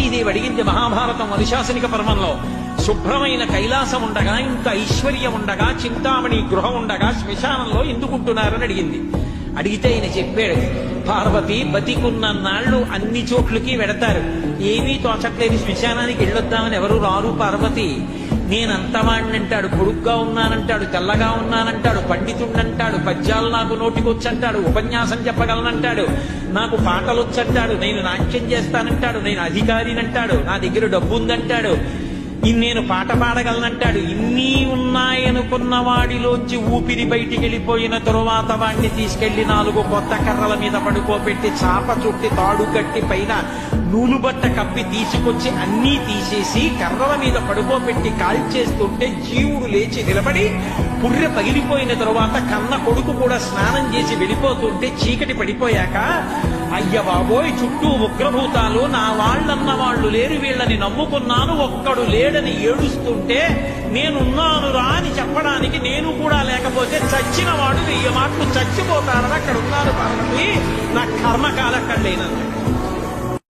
పార్వతీదేవి అడిగింది మహాభారతం అనుశాసనిక పర్వంలో, శుభ్రమైన కైలాసం ఉండగా, ఇంత ఐశ్వర్యం ఉండగా, చింతామణి గృహం ఉండగా శ్మశానంలో ఎందుకుంటున్నారని అడిగింది. అడిగితే ఆయన చెప్పాడు, పార్వతి బతికున్న నాళ్లు అన్ని చోట్లకి వెడతారు, ఏమీ తోచట్లేదు, శ్మశానానికి వెళ్ళొద్దామని ఎవరు రారు పార్వతి. నేనంతవాణ్ణంటాడు, పొడుగ్గా ఉన్నానంటాడు, తెల్లగా ఉన్నానంటాడు, పండితుణ్ణంటాడు, పద్యాలు నాకు నోటికొచ్చంటాడు, ఉపన్యాసం చెప్పగలనంటాడు, నాకు పాటలొచ్చంటాడు, నేను నాట్యం చేస్తానంటాడు, నేను అధికారినంటాడు, నా దగ్గర డబ్బు ఉందంటాడు, నేను పాట పాడగలనంటాడు. ఇన్ని ఉన్నాయనుకున్న వాడిలోంచి ఊపిరి బయటికి వెళ్ళిపోయిన తరువాత వాడిని తీసుకెళ్లి 4 కొత్త కర్రల మీద పడుకోబెట్టి చాప చుట్టి తాడు కట్టి పైన నూలుబట్ట కప్పి తీసుకొచ్చి అన్నీ తీసేసి కర్రల మీద పడుకోబెట్టి కాల్చేస్తుంటే జీవుడు లేచి నిలబడి పుర్రె పగిలిపోయిన తరువాత కన్న కొడుకు కూడా స్నానం చేసి వెళ్ళిపోతుంటే చీకటి పడిపోయాక, అయ్య బాబోయ్ చుట్టూ ఉగ్రభూతాలు, నా వాళ్ళన్న వాళ్ళు లేరు, వీళ్ళని నమ్ముకున్నాను, ఒక్కడు లేడని ఏడుస్తుంటే నేనున్నాను రా అని చెప్పడానికి నేను కూడా లేకపోతే చచ్చిన వాడు 1000 మాటలు చచ్చిపోతారని అక్కడ ఉన్నారు పార్వతి, నా కర్మకాలక్కడ లేనన్నాడు.